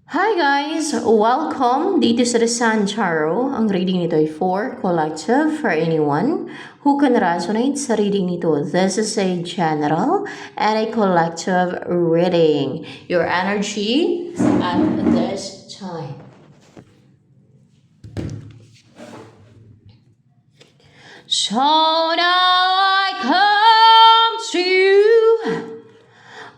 Hi guys! Welcome dito sa The Sun Tarot. Ang reading nito ay for collective for anyone who can resonate sa reading nito. This is a general and a collective reading. Your energy at this time. So now I come to you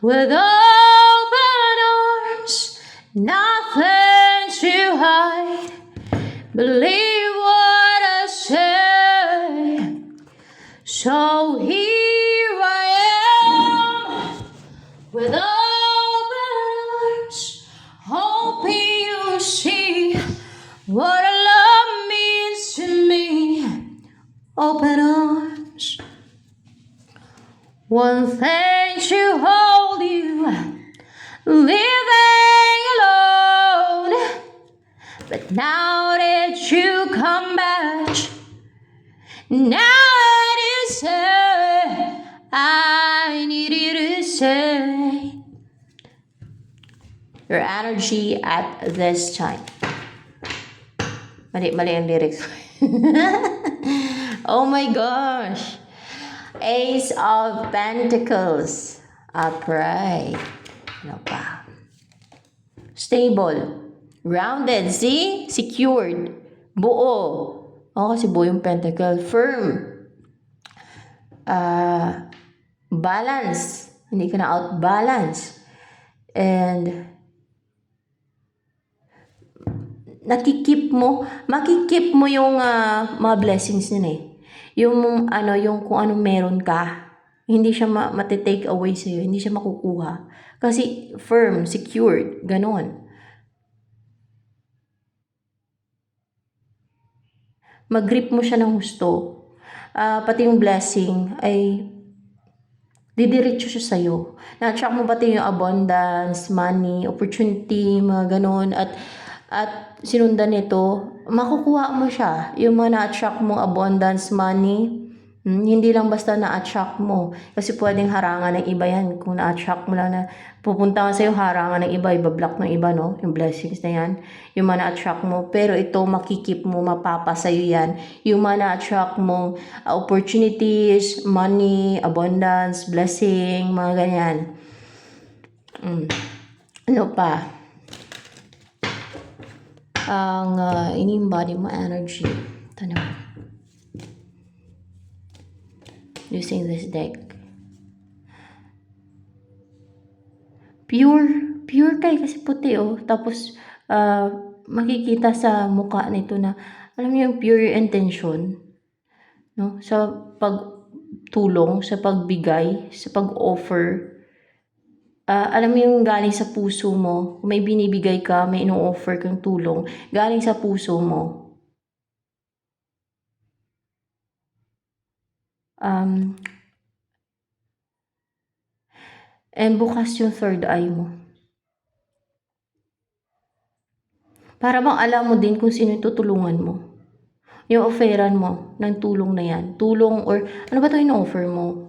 with open arms, nothing to hide. Believe what I say. So here I am with open arms, hoping you see what love means to me. Open arms. One thing to hold you, living alone. But now that you come back, now that you say, I need you to say your energy at this time. Mali ang lyrics. Oh my gosh. Ace of Pentacles. Upright. Ano pa? Stable. Grounded. See? Secured. Buo. Kasi buo yung pentacle. Firm. Balance. Hindi ka na out-balance. And makikip mo yung mga blessings nila eh. Yung kung anong meron ka, hindi siya matitake away sa'yo, hindi siya makukuha. Kasi firm, secured, ganon. Mag-grip mo siya ng gusto. Pati yung blessing ay didiretso siya sa'yo. Na-attract mo pati yung abundance, money, opportunity, mga ganon. At sinundan nito, makukuha mo siya. Yung mga na-attract mong abundance, money, hindi lang basta na-attract mo. Kasi pwedeng harangan ng iba yan. Kung na-attract mo lang na pupunta ka sa'yo, harangan ng iba, ibablock ng iba, no? Yung blessings na yan. Yung mga na-attract mo. Pero ito, makikip mo, mapapa sa'yo yan. Yung mga na-attract mong opportunities, money, abundance, blessing, mga ganyan. Ano pa? Ang in-embody mo energy. Tanong. Using this deck. Pure kay kasi puti Tapos makikita sa mukha nito na alam mo yung pure intention, no? Sa pagtulong, sa pagbigay, sa pag-offer. Alam mo yung galing sa puso mo, kung may binibigay ka, may ino-offer kang tulong, galing sa puso mo. And bukas yung third eye mo. Para bang alam mo din kung sino yung tutulungan mo. Yung offeran mo ng tulong na yan. Tulong or ano ba ito ino-offer mo?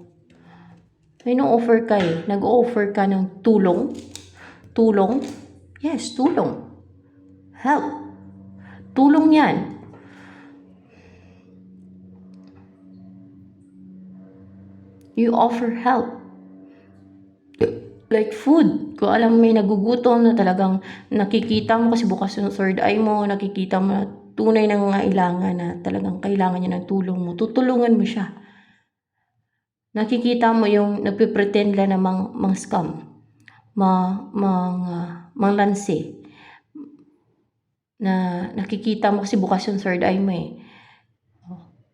May ino-offer ka eh. Nag-offer ka ng tulong. Tulong? Yes, tulong. Help. Tulong yan. You offer help. Like food. Kung alam mo may nagugutom na talagang nakikita mo kasi bukas yung third eye mo, nakikita mo na tunay na ngailangan na talagang kailangan niya ng tulong mo. Tutulungan mo siya. Nakikita mo yung nagpipretend lang na mang scam. Mang lansi. Na nakikita mo kasi bukas yung third eye mo eh.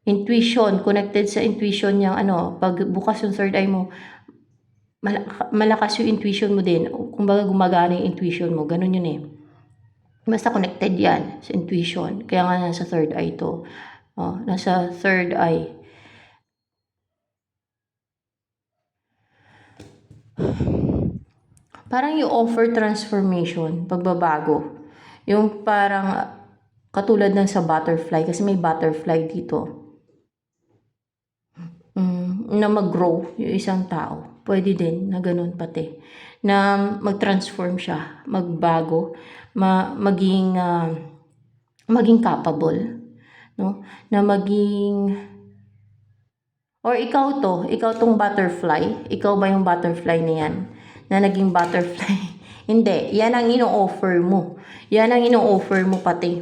Intuition, connected sa intuition niyang pag bukas yung third eye mo, malakas yung intuition mo din. Kumbaga gumagana yung intuition mo. Ganun yun eh. Basta connected yan sa intuition. Kaya nga nasa third eye to. Nasa third eye. Parang yung offer transformation, pagbabago. Yung parang katulad ng sa butterfly, kasi may butterfly dito. Na mag-grow yung isang tao. Pwede din na ganun pati. na mag-transform siya, magbago, maging capable, no? Na maging, or ikaw tong butterfly, ikaw ba yung butterfly na yan, na naging butterfly? Hindi, yan ang ino-offer mo. Yan ang ino-offer mo pati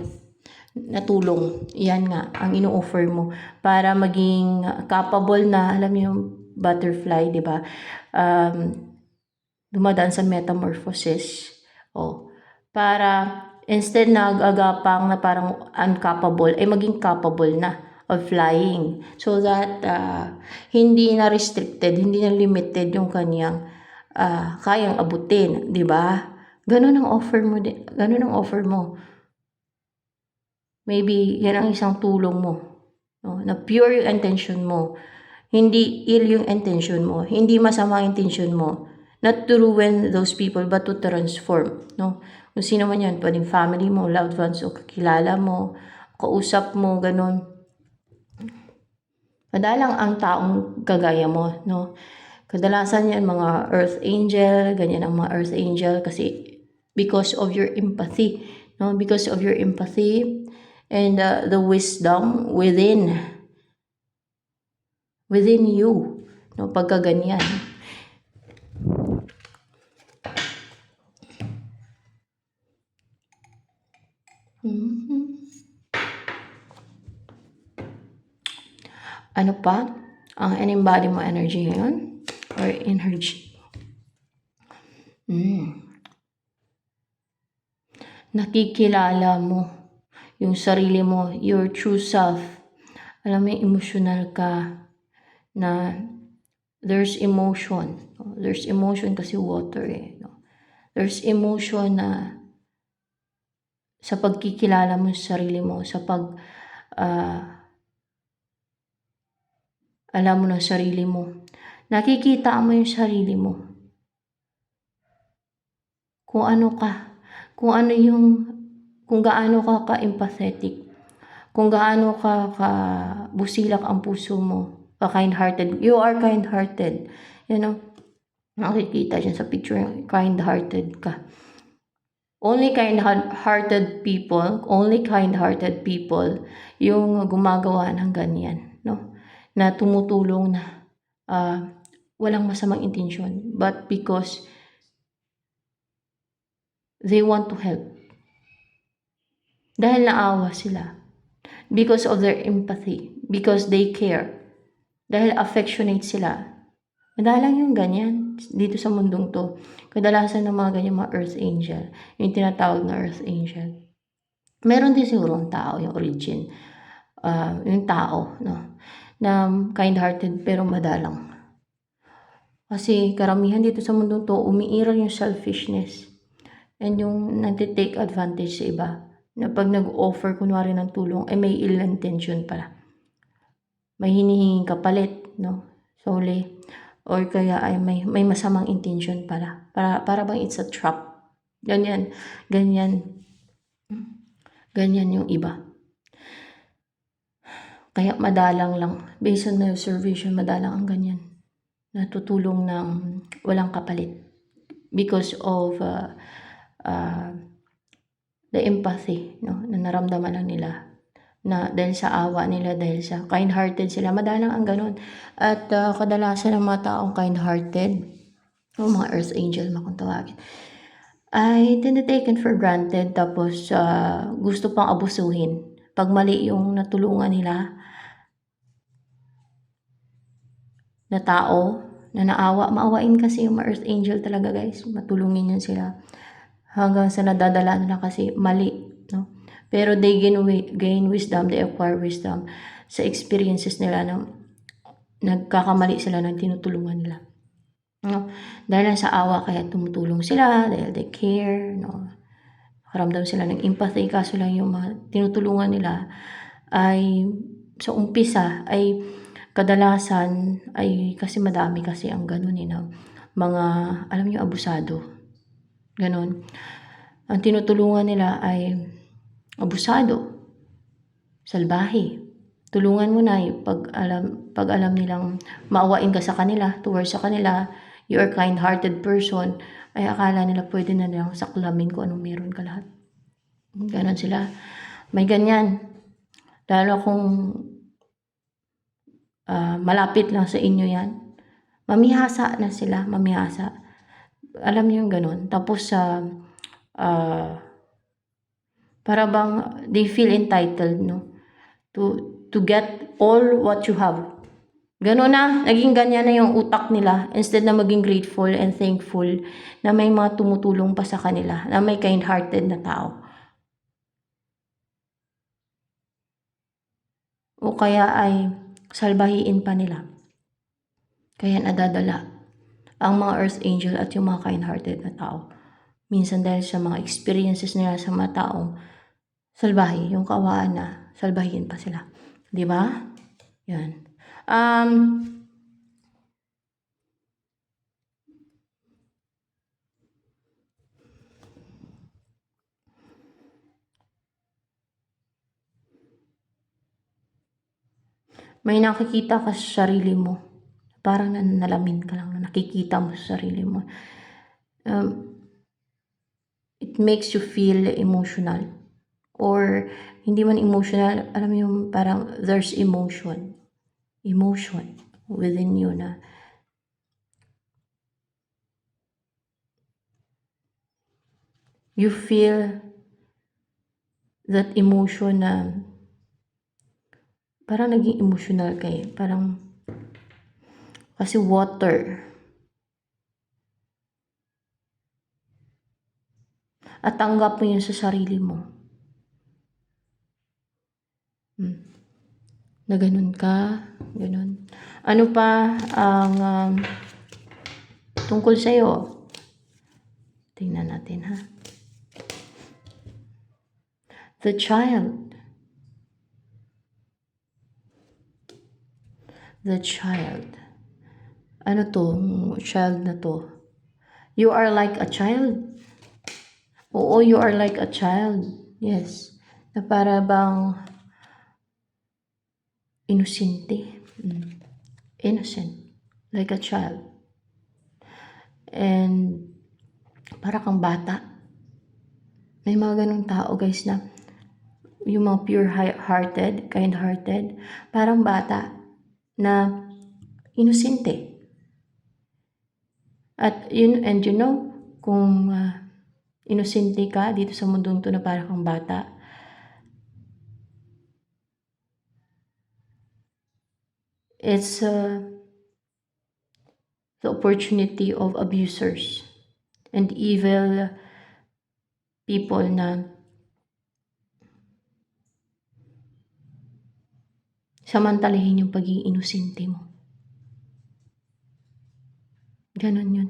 na tulong. Yan nga, ang ino-offer mo para maging capable na, alam mo yung butterfly, di ba? Dumadaan sa metamorphosis. Para instead na agapang na parang uncapable, ay maging capable na of flying. So that hindi na restricted, hindi na limited yung kanyang kayang abutin, di ba? Ganun ang offer mo, ganun ang offer mo. Maybe yan ang isang tulong mo, no? Na pure yung intention mo, hindi ill yung intention mo, hindi masama ang intention mo, not to ruin those people but to transform, no? Kung sino man yan, pwedeng family mo, loved ones, o kakilala mo, kausap mo, ganun. Madalang ang taong kagaya mo, no? Kadalasan yan mga earth angel, ganyan ang mga earth angel kasi because of your empathy, no? Because of your empathy and the wisdom within you, no? Pagka ganyan. Ano pa? Ang in-embody mo energy ngayon? Or energy? Nakikilala mo yung sarili mo, your true self. Alam mo, emotional ka na there's emotion. There's emotion kasi water eh. No? There's emotion na sa pagkikilala mo sa sarili mo, sa alam mo ng sarili mo. Nakikita mo yung sarili mo. Kung ano ka. Kung gaano ka ka-empathetic. Kung gaano ka busilak ang puso mo. Ka-kind-hearted. You are kind-hearted. You know, nakikita dyan sa picture, kind-hearted ka. Only kind-hearted people yung gumagawa ng ganyan, no? Na tumutulong na walang masamang intensyon, but because they want to help. Dahil naawa sila. Because of their empathy. Because they care. Dahil affectionate sila. Madalang yung ganyan dito sa mundong to. Kadalasan ng mga ganyan mga earth angel. Yung tinatawag na earth angel. Meron din siguro ang tao, yung origin. Yung tao, no? Na kind-hearted pero madalang. Kasi karamihan dito sa mundong to, umiiral yung selfishness. And yung nag-take advantage sa iba. Na pag nag-offer kunwari ng tulong, ay may ill intention pala. May hinihinging kapalit, no? Solely. Or kaya ay may masamang intention pala. Para bang it's a trap. Ganyan yung iba. Kaya madalang lang. Based on my observation, madalang ang ganyan. Natutulong ng walang kapalit. Because of the empathy, no? Na naramdaman lang nila. Na dahil sa awa nila, dahil sa kind-hearted sila. Madalang ang ganun. At kadalasan ng mga taong kind-hearted, o mga earth angel, kung tawagin, ay tinataken for granted. Tapos gusto pang abusuhin. Pag mali yung natulungan nila na tao, na naawa, maawain kasi yung mga earth angel talaga guys. Matulungin yun sila. Hanggang sa nadadala nila kasi mali, no? Pero they gain wisdom, they acquire wisdom sa experiences nila na nagkakamali sila ng tinutulungan nila. No? Dahil sa awa kaya tumutulong sila, dahil they care, no? Karamdam sila ng empathy, kaso lang yung mga tinutulungan nila ay sa umpisa ay kadalasan ay kasi madami kasi ang ganun na mga, alam niyo, abusado. Ganon. Ang tinutulungan nila ay abusado, salbahe. Tulungan mo na pag alam nilang maawain ka sa kanila, towards sa kanila, you are kind-hearted person, ay akala nila pwede na nilang saklamin kung anong meron ka lahat. Ganon sila. May ganyan. Lalo kung malapit lang sa inyo yan. Mamihasa na sila, mamihasa. Alam niyo yung ganon. Tapos para bang they feel entitled, no? To get all what you have. Ganon na, naging ganyan na yung utak nila instead na maging grateful and thankful na may mga tumutulong pa sa kanila, na may kind-hearted na tao. O kaya ay salbahiin pa nila. Kaya nadadala ang mga earth angel at yung mga kind-hearted na tao. Minsan dahil sa mga experiences nila sa mga taong salbahi, yung kaawaan na salbahin pa sila. Di ba? Yan. May nakikita ka sa sarili mo. Parang nanalamin ka lang na nakikita mo sa sarili mo. It makes you feel emotional. Or hindi man emotional, alam mo yung parang there's emotion. Emotion within you na you feel that emotion na parang naging emotional kayo. Parang kasi water. At tanggap mo yun sa sarili mo. Na ganun ka, ganun. Ano pa ang tungkol sa'yo? Tingnan natin, ha? The child. The child. Ano to? Child na to. You are like a child. Oo, you are like a child. Yes. Na para bang inosente. Innocent. Like a child. And para kang bata. May mga ganong tao, guys, na yung mga pure-hearted, kind-hearted, parang bata na inosente. At and you know, kung inosente ka dito sa mundong to na parang kang bata, it's the opportunity of abusers and evil people na samantalahin yung pagiging inosente mo. Ganon yun.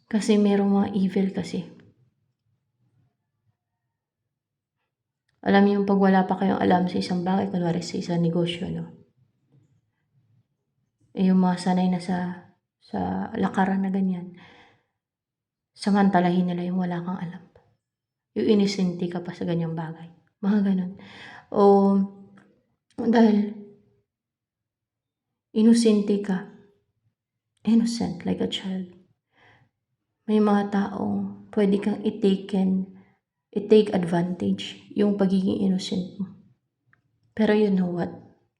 Kasi merong mga evil kasi. Alam niyo yung pag wala pa kayong alam sa isang bagay, kunwari sa isang negosyo, no? Yung mga sanay na sa lakaran na ganyan, samantalahin nila yung wala kang alam. Yung inisente ka pa sa ganyang bagay. Mga ganon. O dahil inosente ka, innocent like a child, may mga taong pwede kang i-take advantage yung pagiging innocent mo. Pero you know what?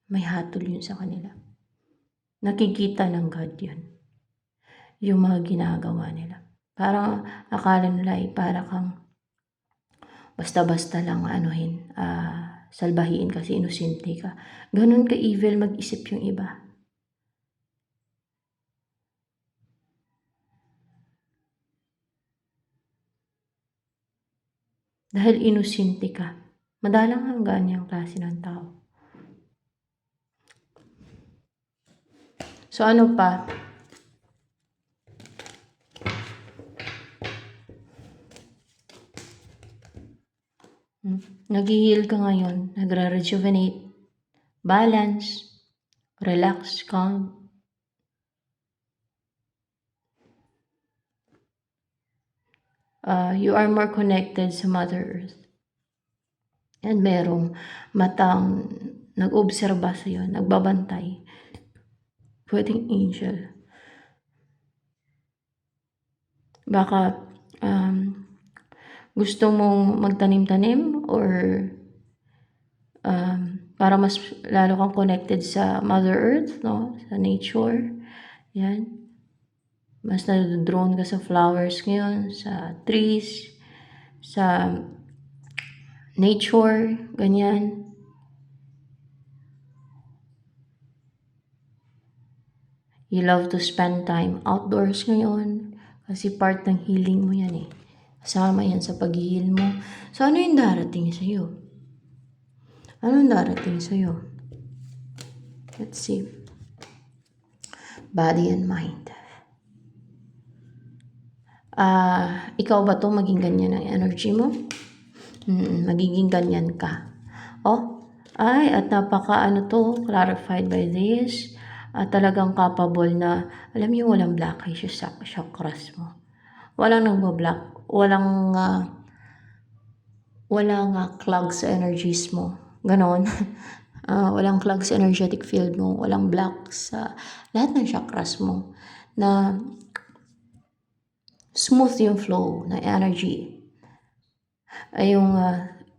May hatol yun sa kanila. Nakikita ng God yun. Yung mga ginagawa nila. Parang akala nila ay para kang basta-basta lang salbahiin kasi inosente ka. Ganun ka-evil mag-isip yung iba. Dahil inosente ka. Madalang ang ganyang klase ng tao. So ano pa? Nag-heal ka ngayon. Nagre-rejuvenate. Balance. Relax. Calm. You are more connected sa Mother Earth. And merong matang nag-obserba sa iyo, nagbabantay. Pwedeng angel. Baka gusto mong magtanim-tanim or para mas lalo kang connected sa Mother Earth, no? Sa nature. Yan. Mas na-drone ka sa flowers ngayon, sa trees, sa nature, ganyan. You love to spend time outdoors ngayon kasi part ng healing mo yan eh. Kasama yan sa pag-heal mo. So, ano yung darating sa'yo? Anong darating sa'yo? Let's see. Body and mind. Ikaw ba to maging ganyan ang energy mo? Magiging ganyan ka. At napaka clarified by this. Talagang capable na, alam mo walang blockage sa chakras mo. Walang nagbablock. Walang clog sa energies mo. Ganon. Walang clog sa energetic field mo. Walang block sa lahat ng chakras mo. Na smooth yung flow na energy. Yung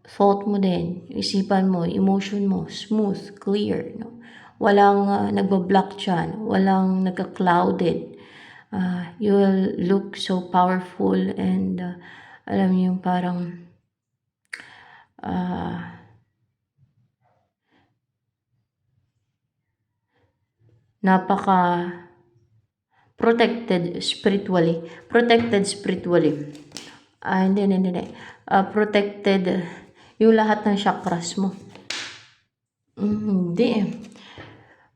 thought mo din, yung isipan mo, emotion mo, smooth, clear. No? Walang nagbablock dyan. Walang nagka-clouded. You will look so powerful and alam mo yung parang napaka protected spiritually. Hindi. Protected yung lahat ng chakras mo. Hindi eh.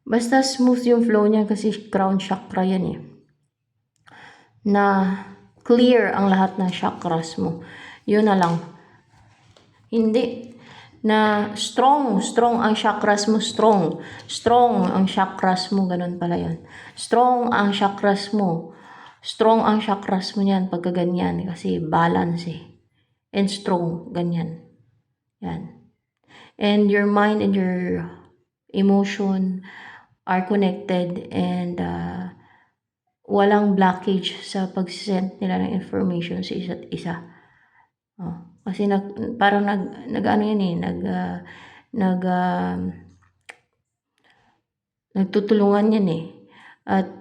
Basta smooth yung flow niya kasi crown chakra yan eh. Na clear ang lahat ng chakras mo. Yun na lang. Hindi. Na strong ang chakras mo, strong ang chakras mo, ganun pala yan. Strong ang chakras mo niyan pagka ganyan, kasi balance eh. And strong, ganyan. Yan. And your mind and your emotion are connected and walang blockage sa pag-send nila ng information sa isa't isa. Kasi parang nagtutulungan yan eh. At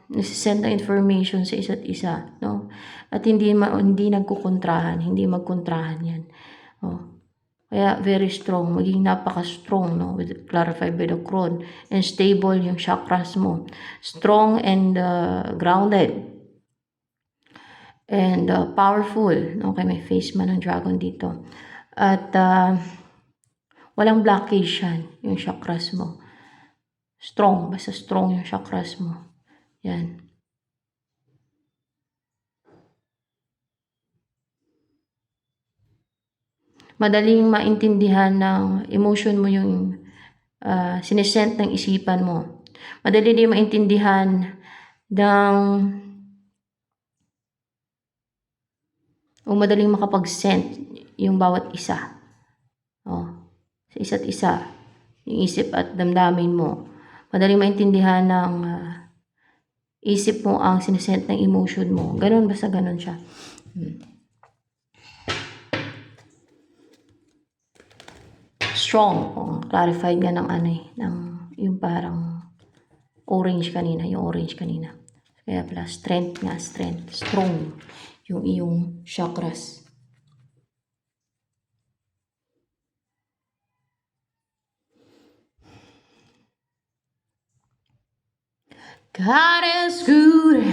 nasisend ng information sa isa't isa, no? At hindi nagkukontrahan, hindi magkontrahan yan. Kaya very strong, maging napaka-strong, no? Clarified by the crown. And stable yung chakras mo. Strong and grounded. And powerful. Okay, may face man ng dragon dito. At walang blockage yan, yung chakras mo. Strong, basta strong yung chakras mo. Yan. Madaling maintindihan ng emotion mo yung sinesent ng isipan mo. Madali din maintindihan o madaling makapag-send yung bawat isa. Sa isa't isa. Yung isip at damdamin mo. Madaling maintindihan ng isip mo ang sinesent ng emotion mo. Ganon, basta ganon siya. Strong. Clarified nga ng ng yung parang orange kanina. Kaya pala, strength. Strong yung iyong chakras. God is good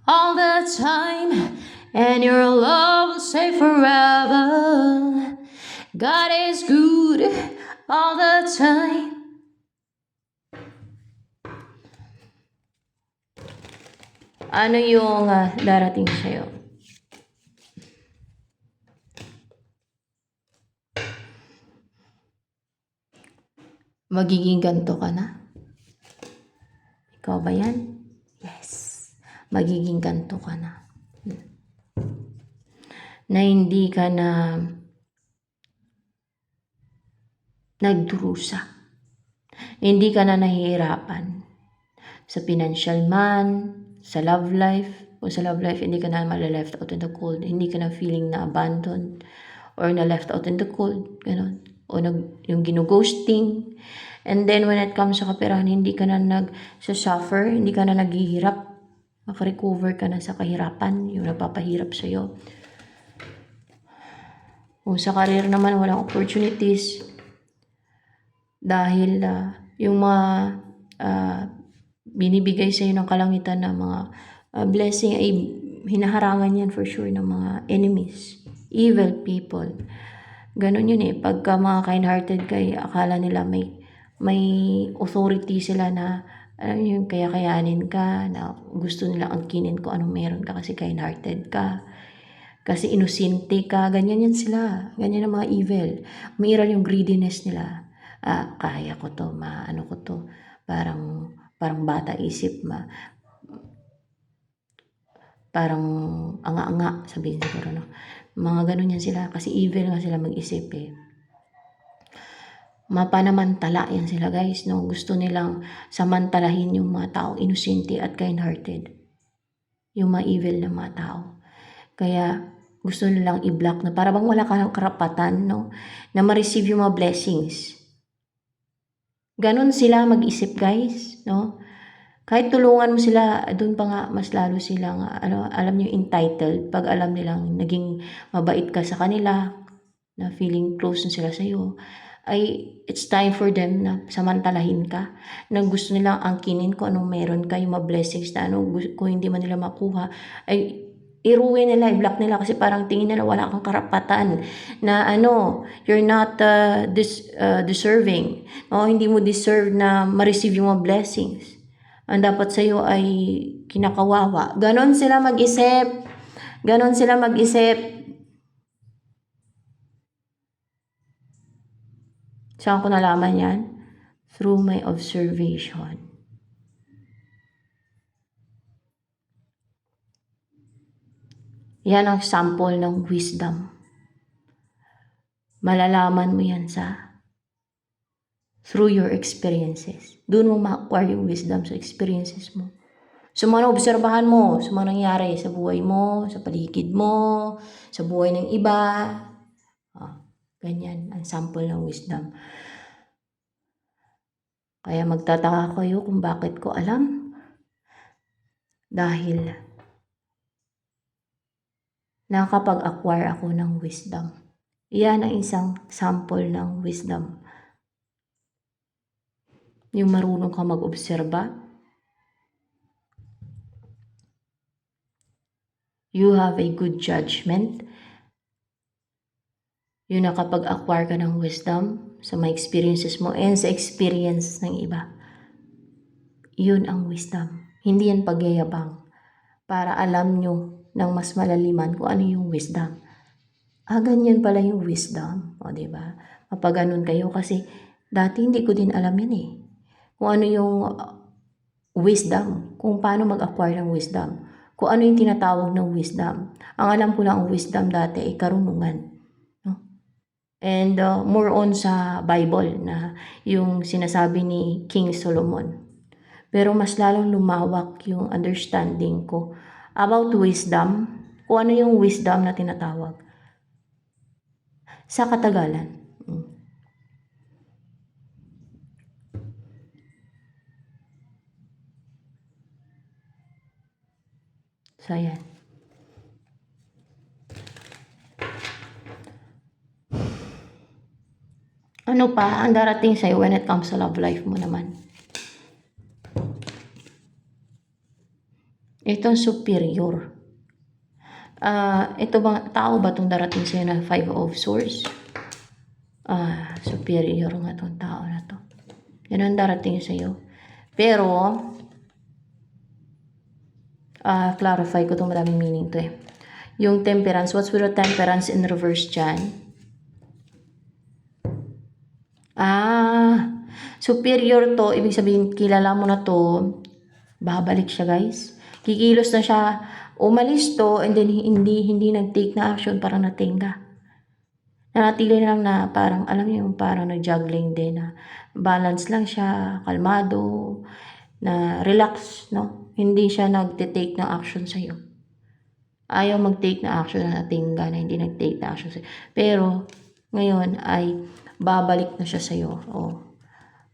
all the time, and your love will stay forever. God is good all the time. Ano yung darating sa'yo? Magiging ganto ka na? Ikaw ba yan? Yes. Magiging ganto ka na. Na hindi ka na nagdurusa. Hindi ka na nahihirapan. Sa financial man, sa love life, Kung sa love life, hindi ka na left out in the cold. Hindi ka na feeling na abandoned or na left out in the cold. Ganon. O yung ginughosting. And then, when it comes sa kaperahan, hindi ka na nag-suffer, hindi ka na naghihirap. Makarecover ka na sa kahirapan, yung nagpapahirap sa'yo. Kung sa career naman, walang opportunities. Dahil yung mga binibigay sa'yo ng kalangitan na mga blessing ay hinaharangan yan for sure ng mga enemies, evil people. Ganon yun pagka mga kind-hearted kay akala nila may authority sila na yung kaya-kayanin ka, na gusto nila angkinin ko anong meron ka kasi kind-hearted ka, kasi inosente ka, ganyan yan sila, ganyan ang mga evil. Umiiral yung greediness nila. Kaya ko to, ano ko to, parang bata isip, parang anga-anga, sabihin siguro, no? Mga ganun yan sila, kasi evil nga sila mag-isip Mapanamantala yan sila, guys, no? Gusto nilang samantalahin yung mga taong inosente at kind-hearted. Yung mga evil na mga tao. Kaya, gusto nilang i-block na para bang wala ka ng karapatan, no? Na ma-receive yung mga blessings. Ganon sila mag-isip, guys, no? Kahit tulungan mo sila, doon pa nga mas lalo silang alam niyo entitled pag alam nilang naging mabait ka sa kanila, na feeling close na sila sa iyo, ay it's time for them na samantalahin ka, na gusto nilang angkinin ko anong meron ka, yung mga blessings na kung hindi man nila makuha, ay iruwi nila, i-block nila kasi parang tingin nila wala kang karapatan na you're not deserving, hindi mo deserve na ma-receive yung mga blessings. Ang dapat sa'yo ay kinakawawa. Ganon sila mag-isip. Ganon sila mag-isip. Saan ko nalaman yan? Through my observation. Yan ang sample ng wisdom. Malalaman mo yan through your experiences. Doon mo ma-acquire yung wisdom sa experiences mo. So, mga obserbahan mo sa mga nangyari sa buhay mo, sa paligid mo, sa buhay ng iba. Ganyan ang sample ng wisdom. Kaya magtataka kayo kung bakit ko alam. Dahil nakapag-acquire ako ng wisdom. Iyan ang isang sample ng wisdom. Yung marunong ka mag-obserba. You have a good judgment. Yung nakapag-acquire ka ng wisdom sa mga experiences mo and sa experience ng iba. Yun ang wisdom. Hindi yan pagyayabang. Para alam nyo ng mas malaliman kung ano yung wisdom. Ganyan pala yung wisdom. O, diba? Mapaganon kayo kasi dati hindi ko din alam yan Kung ano yung wisdom. Kung paano mag-acquire ng wisdom. Kung ano yung tinatawag ng wisdom. Ang alam ko lang ang wisdom dati ay karunungan. No? And more on sa Bible na yung sinasabi ni King Solomon. Pero mas lalong lumawak yung understanding ko about wisdom. Kung ano yung wisdom na tinatawag. Sa katagalan. So, ayan. Ano pa ang darating sa'yo when it comes sa love life mo naman? Itong superior. Ito bang tao ba itong darating sa'yo na 5 of Swords? Superior nga itong tao na to. Yan ang darating sa'yo. Pero, clarify ko itong maraming meaning to Yung temperance, what's with the temperance in reverse dyan? Superior to, ibig sabihin, kilala mo na to, babalik siya, guys. Kikilos na siya, umalis to, and then hindi nag-take na action, parang natingga. Nanatili lang na parang, alam niyo yung parang nag-juggling din na balance lang siya, kalmado, na relax, no? Hindi siya nag-take ng action sa'yo. Ayaw mag-take na action na tingga na hindi nag-take na action sa'yo. Pero, ngayon ay babalik na siya sa'yo. Oh.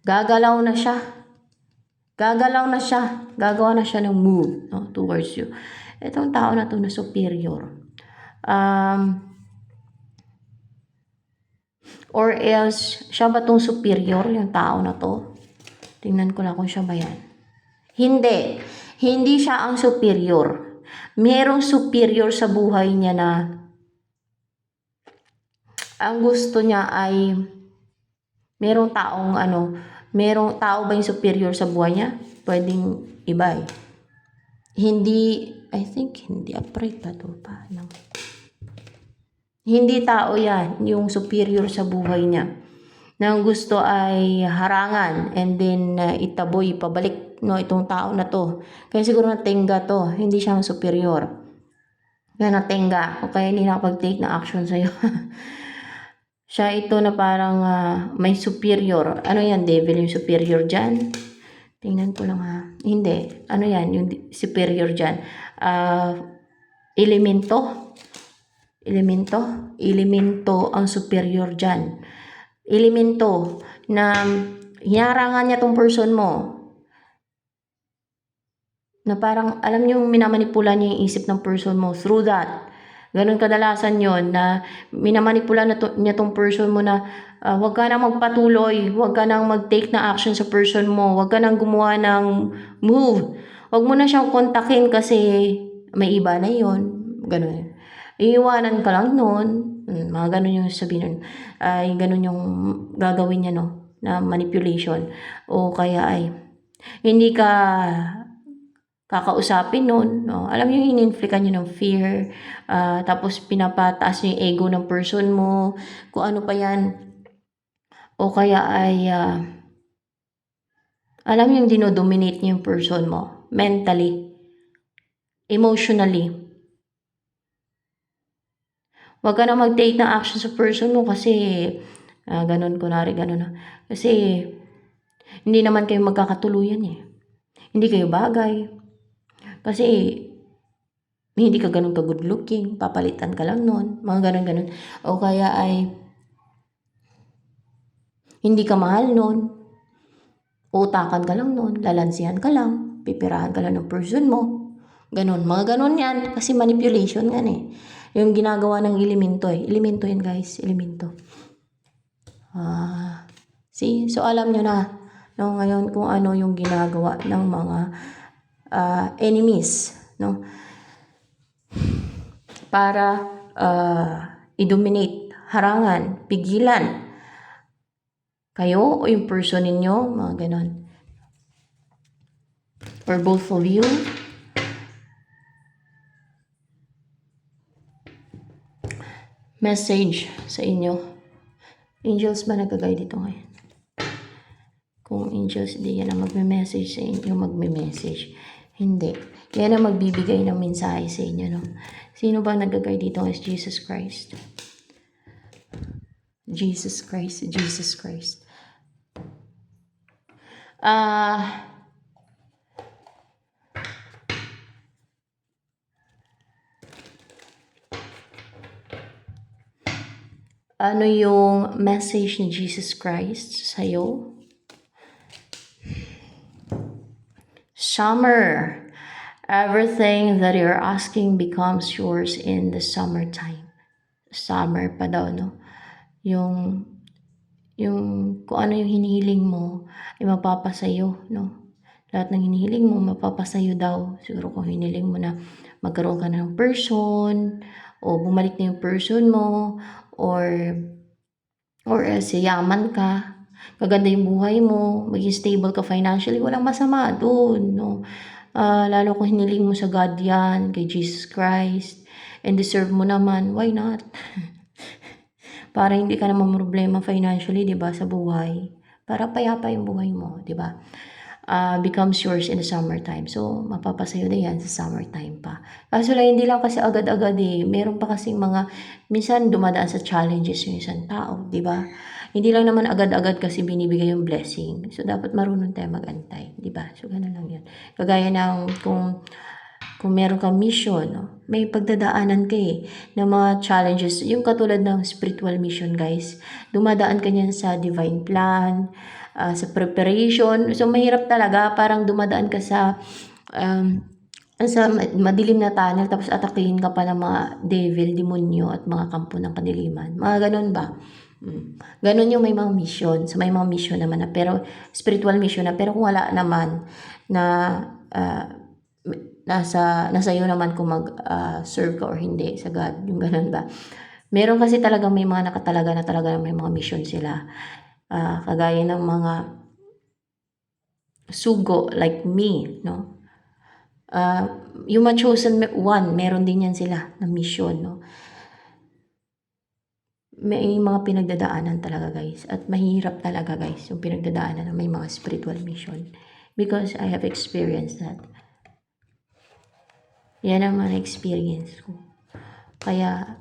Gagalaw na siya. Gagalaw na siya. Gagawa na siya ng move, no, towards you. Itong tao na to na superior. Or else, siya ba tong superior, yung tao na to? Tingnan ko lang kung siya ba yan. Hindi. Hindi siya ang superior. Merong superior sa buhay niya na ang gusto niya ay merong tao ba yung superior sa buhay niya? Pwedeng iba eh. Hindi, I think, hindi upright pa to pa. No? Hindi tao yan, yung superior sa buhay niya. Na ang gusto ay harangan and then itaboy, pabalik no, itong tao na to. Kaya siguro natenga to, hindi siya ang superior. Kaya natenga, o kaya hindi nakapag-take na action sa'yo. Siya ito na parang may superior. Ano yan, devil yung superior dyan? Tingnan ko lang ha. Hindi. Ano yan, yung superior dyan? Elemento. Elemento ang superior dyan. Elemento na hinarangan niya tong person mo. Na parang, alam niyo, minamanipula niya yung isip ng person mo through that. Ganun kadalasan yon na minamanipula niya tong person mo na huwag ka nang magpatuloy, huwag ka nang mag-take na action sa person mo, huwag ka nang gumawa ng move. Huwag mo na siyang kontakin kasi may iba na yon. Ganun. Iiwanan ka lang nun. Mga ganun yung sabihin nun. Ay, ganun yung gagawin niya, no? Na manipulation. O kaya ay, hindi ka kakausapin nun, no? Alam niyo, in-inflict niyo ng fear, tapos pinapataas niyo yung ego ng person mo, kung ano pa yan. O kaya ay, alam niyo yung dinodominate niyo yung person mo, mentally, emotionally. Huwag ka na mag-take ng action sa person mo kasi, ganun, kunwari, ganun. Kasi, hindi naman kayo magkakatuluyan eh. Hindi kayo bagay. Kasi, hindi ka ganun ka good looking, papalitan ka lang nun, mga ganun. O kaya ay, hindi ka mahal nun, utakan ka lang nun, lalansihan ka lang, pipirahan ka lang ng person mo. Ganun, mga ganun yan, kasi manipulation yan eh. Yung ginagawa ng elemento eh. Elemento yan guys, elemento. See? So alam nyo na, no, ngayon kung ano yung ginagawa ng mga enemies, no? Para i-dominate, harangan, pigilan kayo o yung person ninyo, mga ganon. Or both of you. Message sa inyo. Angels ba nagka-guide dito ngayon? Kung angels, hindi yan ang magme-message sa inyo, magme-message. Hindi. Yan ang magbibigay ng mensahe sa inyo, no? Sino ba nagka-guide dito is Jesus Christ. Jesus Christ, Jesus Christ. Ano yung message ni Jesus Christ sa'yo? Summer. Everything that you're asking becomes yours in the summertime. Summer pa daw, no? Yung kung ano yung hinihiling mo, ay mapapasayo, no? Lahat ng hinihiling mo, mapapasayo daw. Siguro kung hinihiling mo na magkaroon ka ng person, o bumalik na yung person mo, or else yaman ka, kaganda yung buhay mo, maging stable ka financially, walang masama doon, no? Lalo kung hiniling mo sa God yan, kay Jesus Christ, and deserve mo naman, why not? Para hindi ka naman problema financially, di ba, sa buhay. Para payapa yung buhay mo, di ba? Becomes yours in the summertime. So, mapapasayo na yan sa summertime pa. Kaso lang, hindi lang kasi agad-agad eh. Meron pa kasing mga, minsan dumadaan sa challenges yung isang tao, di ba? Hindi lang naman agad-agad kasi binibigay yung blessing. So, dapat marunong tayo mag-antay, di ba? So, ganun lang yun. Kagaya ng kung kung meron kang mission, no? May pagdadaanan ka ng mga challenges. Yung katulad ng spiritual mission, guys. Dumadaan ka niyan sa divine plan, sa preparation. So, mahirap talaga. Parang dumadaan ka sa madilim na tunnel, tapos atakihin ka pa ng mga devil, demonyo, at mga kampo ng kadiliman. Mga ganun ba? Ganun yung may mga mission. So, may mga mission naman na, pero spiritual mission na, pero kung wala naman na nasa iyo naman kung mag-serve ka or hindi sa God, yung ganun ba. Meron kasi talaga may mga nakatalaga na talaga may mga mission sila. Kagaya ng mga sugo like me, no? Yung mga chosen one, meron din yan sila na mission, no? May mga pinagdadaanan talaga, guys, at mahirap talaga, guys, yung pinagdadaanan ng may mga spiritual mission, because I have experienced that. Yan ang mga experience ko. Kaya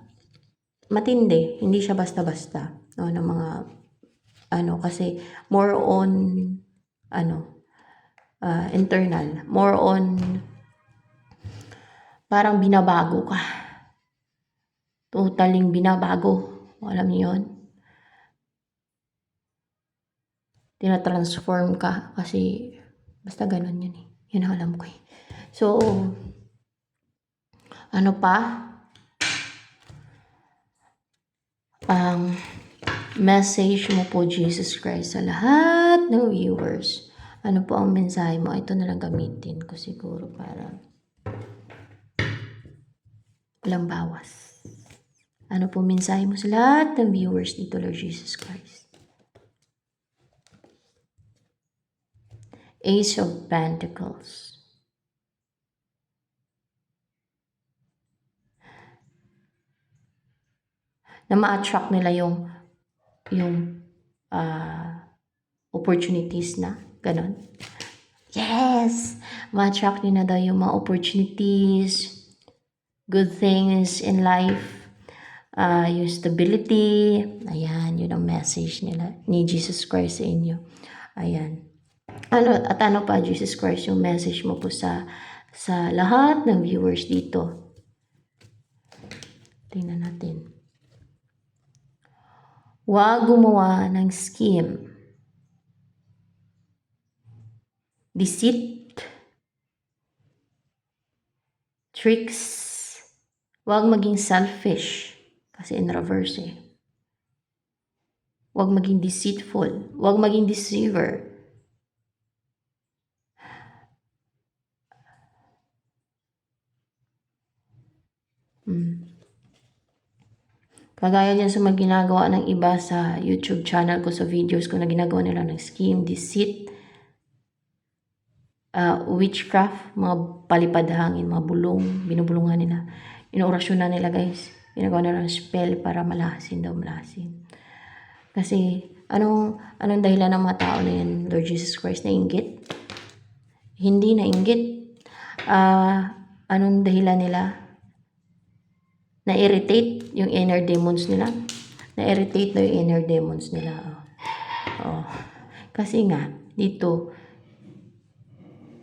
matindi, hindi siya basta-basta, no, ng mga kasi more on internal, more on parang binabago ka. Totaling binabago. Alam niyo yun? Tinatransform ka kasi basta ganun yun eh. Yun ang alam ko eh. So, ano pa? Ang message mo po, Jesus Christ, sa lahat ng viewers. Ano po ang mensahe mo? Ito na lang gamitin ko siguro para walang bawas. Ano po mensahe mo sa lahat ng viewers dito, Lord Jesus Christ? Ace of Pentacles. Na ma-attract nila yung opportunities na ganon. Yes! Ma-attract nila daw yung mga opportunities, good things in life, yung stability. Ayan, yun ang message nila ni Jesus Christ sa inyo. Ayan. Ano pa, Jesus Christ, yung message mo po sa lahat ng viewers dito? Tingnan natin. Huwag gumawa ng scheme, deceit, tricks. Huwag maging selfish, kasi in reverse eh. Huwag maging deceitful. Huwag maging deceiver. Kagaya dyan sa mga ginagawa ng iba sa YouTube channel ko, sa videos ko na ginagawa nila ng scheme, deceit, witchcraft, mga palipad hangin, mga bulong, binubulungan nila. Inuorasyon na nila, guys. Ginagawa nila ng spell para malasin daw, malasin. Kasi, anong dahilan ng mga tao na yan, Lord Jesus Christ, nainggit? Hindi nainggit. Anong dahilan nila? Na-irritate yung inner demons nila. Na-irritate na yung inner demons nila. Kasi nga, dito,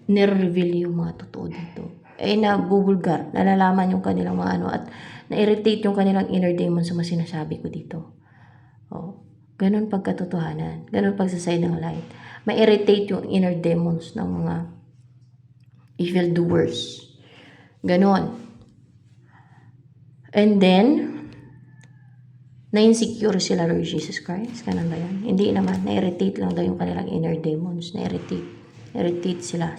nire-reveal yung mga totoo dito. Nabubulgar. Nalalaman yung kanilang mga at na-irritate yung kanilang inner demons sa mga sinasabi ko dito. Ganun pagkatotohanan. Ganun pagsaside ng light. Ma-irritate yung inner demons ng mga evil doers. Ganon. And then, na-insecure sila, Lord Jesus Christ. Ganun ba yan? Hindi naman. Na-irritate lang daw yung kanilang inner demons. Na-irritate sila.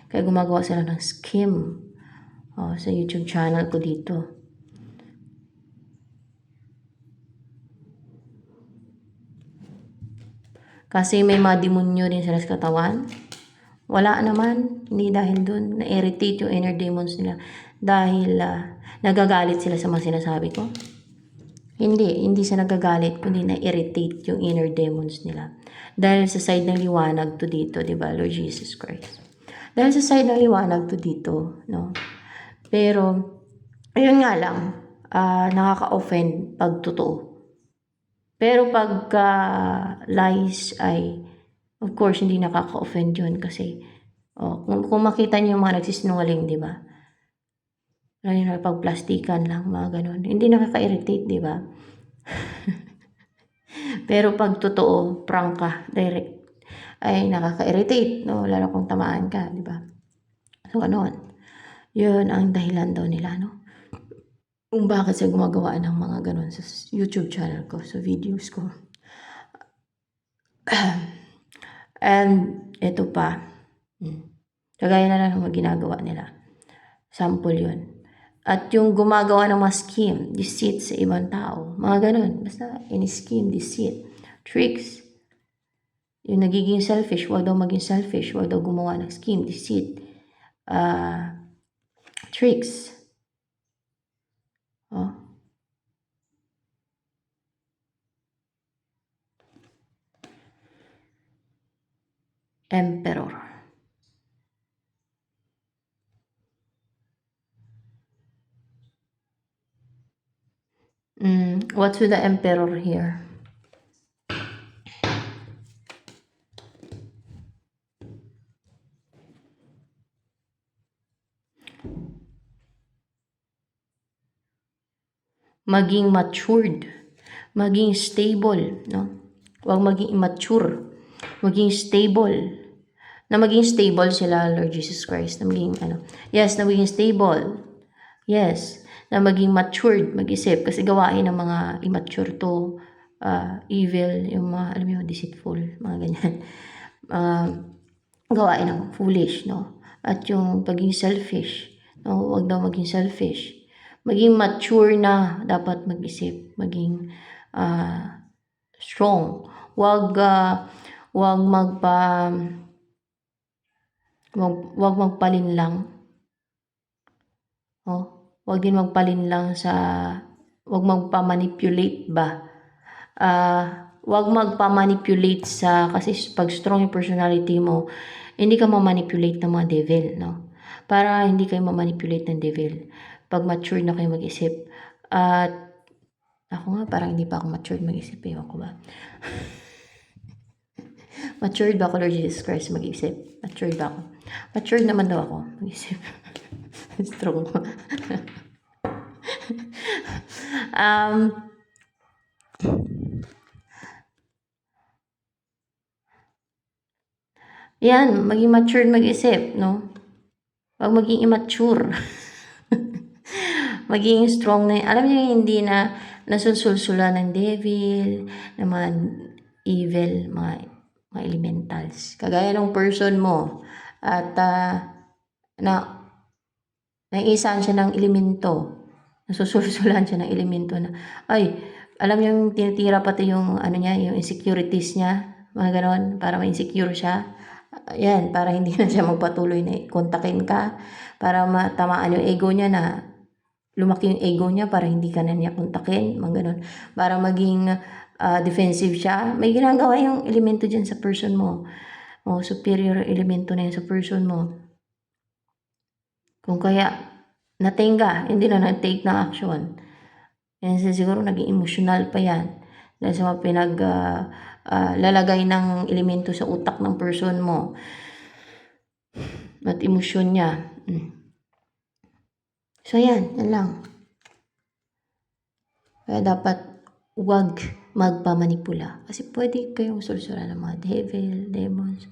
Kaya gumagawa sila ng scheme sa YouTube channel ko dito. Kasi may mga demonyo din sila sa katawan. Wala naman. Hindi dahil dun. Na-irritate yung inner demons nila. Dahil nagagalit sila sa mga sinasabi ko. Hindi sila nagagalit, kundi na-irritate yung inner demons nila. Dahil sa side ng liwanag to dito, di ba, Lord Jesus Christ? Dahil sa side ng liwanag to dito, no? Pero, ayun nga lang, nakaka-offend pag totoo. Pero pagka lies ay, of course, hindi nakaka-offend yun kasi, kung makita niyo yung mga nagsisinungaling, di ba? Lalo na pag plastikan lang, mga ganun. Hindi nakaka-irritate, di ba? Pero pag totoo, prank ka, direct, ay nakaka-irritate, no? Lalo kung tamaan ka, di ba? So, ano, yun ang dahilan daw nila, no? Kung bakit sila gumagawa ng mga ganun sa YouTube channel ko, sa videos ko. And, ito pa. Kagaya na lang ng ginagawa nila. Sample yun. At yung gumagawa ng mga scheme, deceit sa ibang tao, mga ganun. Basta, in-scheme, deceit, tricks. Yung nagiging selfish, wag daw maging selfish, wag daw gumawa ng scheme, deceit, tricks. Oh. Emperor. What's with the emperor here? Maging matured, maging stable, no? Huwag maging immature, maging stable. Na maging stable sila, Lord Jesus Christ, na maging yes, na maging stable. Yes, na maging matured, mag-isip, kasi gawain ng mga immature to, evil, yung mga, alam mo, deceitful, mga ganyan. Gawain ng foolish, no? At yung pagiging selfish, no? Huwag daw maging selfish. Maging mature na, dapat mag-isip, maging strong. Huwag magpalinlang. Oh, huwag din magpalinlang sa, huwag magpa-manipulate ba? Huwag magpa-manipulate sa, kasi pag strong yung personality mo, hindi ka ma-manipulate ng mga devil, no? Para hindi kayo ma-manipulate ng devil. Pag mature na kayo mag-isip. At ako nga, parang hindi pa ako matured mag-isip. Ewan ko ba? Matured ba ako, Lord Jesus Christ, mag-isip? Matured ba ako? Matured naman daw ako mag-isip. Strong. Yan, maging matured mag-isip, no? Huwag maging immature. Maging strong na, alam niyo, hindi na nasusulsula ng devil, ng mga evil, mga elementals. Kagaya ng person mo, at naiisahan siya ng elemento. Nasusulsulan siya ng elemento na, ay, alam niyo yung tinitira pati yung, niya, yung insecurities niya, mga ganon, para ma-insecure siya. Yan, para hindi na siya magpatuloy na kontakin ka, para matamaan yung ego niya na lumaki yung ego niya para hindi ka na niya kontakin, mga ganun. Para maging defensive siya. May ginagawa yung elemento dyan sa person mo. O, superior elemento na yun sa person mo. Kung kaya, natenga, hindi na nag-take na action. Yan siguro naging emotional pa yan. Dahil sa mga lalagay ng elemento sa utak ng person mo. At emosyon niya. So yan lang. Kaya dapat huwag magpamanipula. Kasi pwede kayong sulsulan ng mga devil, demons.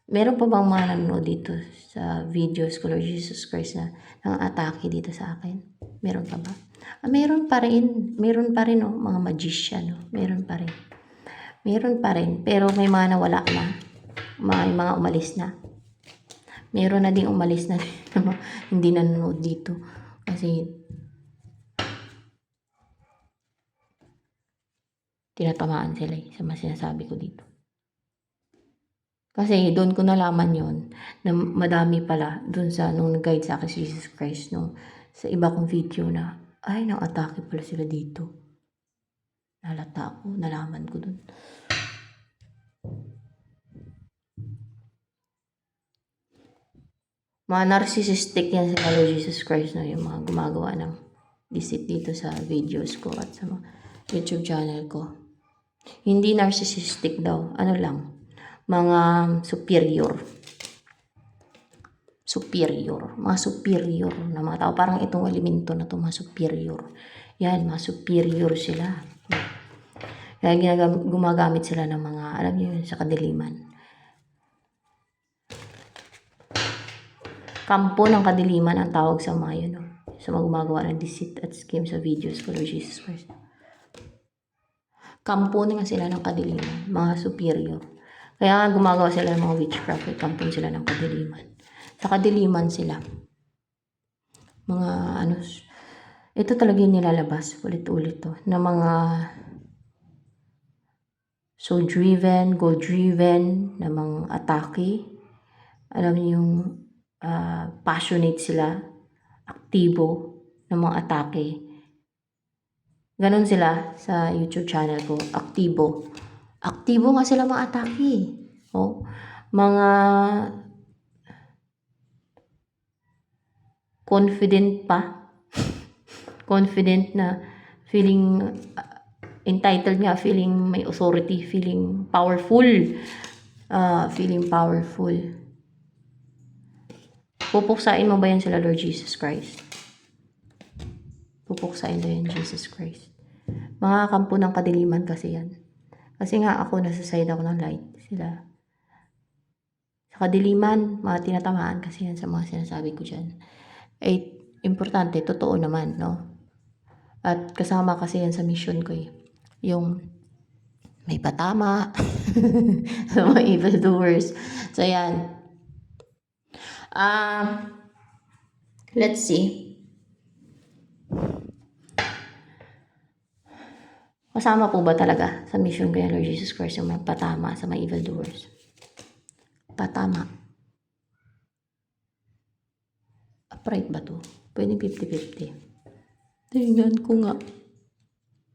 Meron pa bang mga nanonood dito sa videos ko, Lord Jesus Christ, na nang-atake dito sa akin? Meron pa ba? Meron pa rin. Meron pa rin, mga magician. Meron pa rin. Meron pa rin. Pero may mga nawala na. May mga umalis na. Meron na ding umalis na hindi nanonood dito. Kasi tinatamaan sila sa mga sinasabi ko dito. Kasi doon ko nalaman yon na madami pala doon sa nung nag-guide sa akin si Jesus Christ, no, sa iba kong video na ay nang-atake pala sila dito. Nalata ko, nalaman ko doon. Mga narcissistic yan sa Lord Jesus Christ, no, yung mga gumagawa ng deceit dito sa videos ko at sa mga YouTube channel ko. Hindi narcissistic daw, ano lang, mga superior. superior. Mga superior na mga tao. Parang itong elemento na to, mga superior. Yan, mga superior sila. Kaya gumagamit sila ng mga, alam niyo yun, sa kadiliman. Kampo ng kadiliman ang tawag sa mga yun, no? Sa mga gumagawa ng deceit at scheme sa videos ko, Lord Jesus Christ. Kampo na nga sila ng kadiliman, mga superior. Kaya nga gumagawa sila ng mga witchcraft, kampo sila ng kadiliman. Sa kadiliman sila. Mga ano, ito talaga yung nilalabas, ulit-ulit to, na mga soul-driven, goal-driven, na mga atake. Alam niyo yung passionate sila, aktibo, ng mga atake. Ganon sila sa YouTube channel ko, aktibo. Aktibo nga sila mga atake. Oh, mga confident pa. Confident na feeling entitled nga, feeling may authority, feeling powerful. Feeling powerful. Pupuksain mo ba yan sila, Lord Jesus Christ? Pupuksain ba yan, Jesus Christ? Mga kampo ng kadiliman kasi yan. Kasi nga ako, nasa side ako ng light. Sila. Sa kadiliman, mga tinatamaan kasi yan sa mga sinasabi ko dyan. Ay, importante, totoo naman, no? At kasama kasi yan sa mission ko eh. Yung may patama sa mga evildoers. So, yan. Let's see. Kasama po ba talaga sa mission ko yan, Lord Jesus Christ, yung patama sa mga evildoers? Patama. Upright ba to? Pwede 50-50. Tingnan ko nga.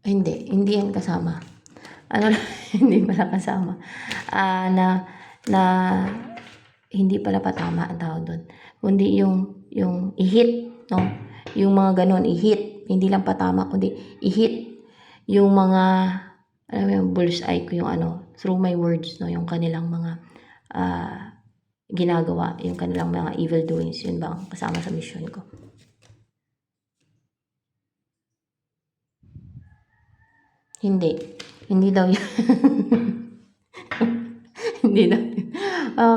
Hindi yan kasama. Hindi pala kasama. Na hindi pala patama ang tawag doon. Kundi yung i-hit, no? Yung mga ganon, i-hit. Hindi lang patama, kundi i-hit yung mga, alam mo yung bullseye ko, yung through my words, no? Yung kanilang mga ginagawa, yung kanilang mga evil doings, yun ba kasama sa mission ko. Hindi daw yun. Hindi daw yun.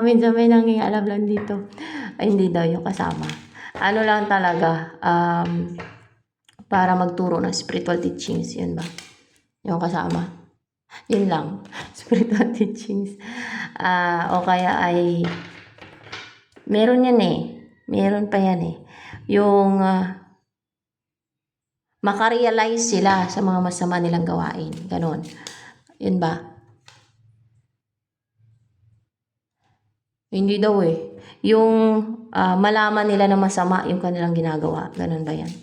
Minsan may nangingialam lang dito. Ay, hindi daw yung kasama. Ano lang talaga, para magturo ng spiritual teachings, yun ba? Yung kasama. Yun lang. Spiritual teachings. O kaya ay, meron yan eh. Meron pa yan eh. Yung, makarealize sila sa mga masama nilang gawain. Ganon. Yun ba? Hindi daw eh. Yung malaman nila na masama yung kanilang ginagawa. Ganon ba yan?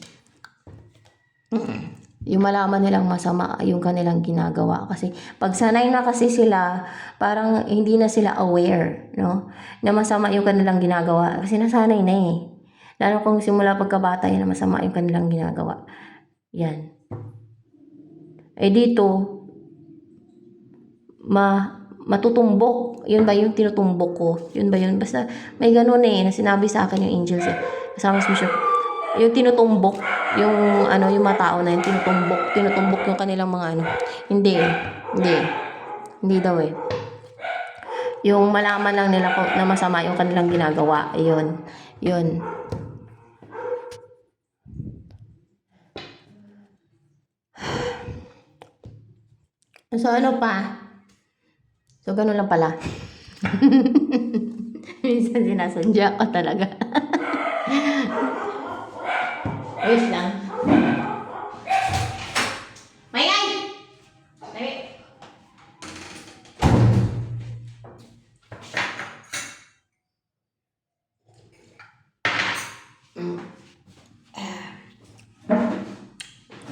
Yung malaman nilang masama yung kanilang ginagawa. Kasi pag sanay na kasi sila, parang hindi na sila aware, no? Na masama yung kanilang ginagawa. Kasi nasanay na eh. Lalo kung simula pagkabata yan na masama yung kanilang ginagawa. Yan. Eh dito, matutumbok. Yun ba yung tinutumbok ko? Yun ba yun? Basta may ganun eh, na sinabi sa akin yung angels eh. Kasama sa mission. Yung tinutumbok, yung yung mga tao na yun, tinutumbok yung kanilang mga Hindi daw eh. Yung malaman lang nila na masama yung kanilang ginagawa. Ayun. Yun. So, pa? So, ganun lang pala. Minsan sinasadya ka talaga. Wait lang. Mayay!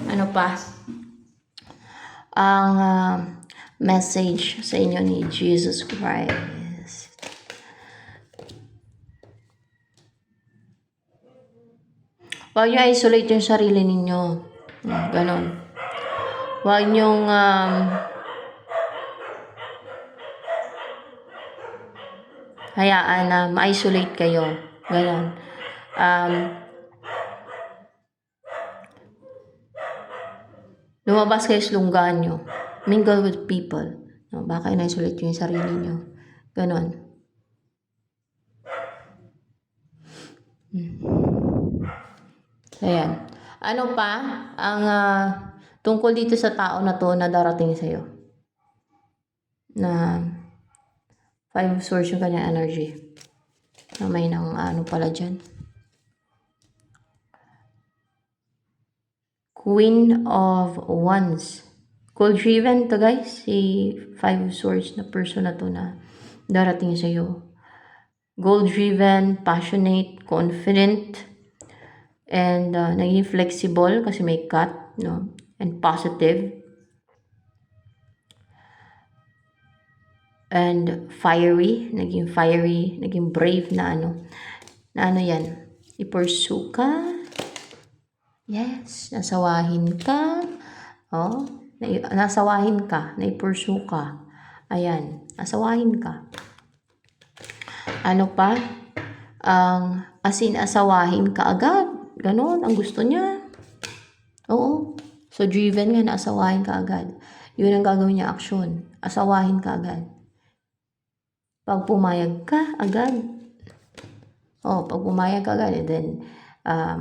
Ano pa? Ang message sa inyo ni Jesus Christ. Huwag nyo isolate yung sarili ninyo. Ganon. Huwag nyong hayaan na ma-isolate kayo. Ganon. Um, lumabas kayo sa lunggaan nyo. Mingle with people. No, baka in-isolate nyo yung sarili nyo. Ganon. Ayan. Ano pa ang tungkol dito sa tao na to na darating sa'yo? Na 5 source yung kanyang energy. Na may nang ano pala dyan. Queen of Wands. Goal-driven to guys. Si 5 source na person na to na darating sa'yo. Goal-driven, passionate, confident, and naging flexible kasi may cut, no? And positive. And fiery, naging brave na yan. I-pursue ka. Yes, nasawahin ka. Oh, nasawahin ka, na-pursue ka. Ayan, nasawahin ka. Ano pa? As in, asawahin ka agad. Ganon, ang gusto niya. Oo. So, driven nga na asawahin ka agad. Yun ang gagawin niya, action. Asawahin ka agad. Pag pumayag ka agad. Pag pumayag ka agad, then,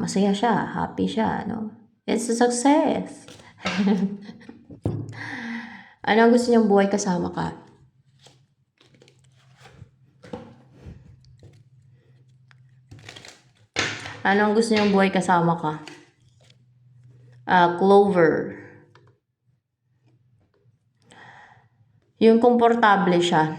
masaya siya, happy siya, no? It's a success. Ano ang gusto niyang buhay kasama ka? Ano ang gusto niyang buhay kasama ka? Clover. Yung komportable siya.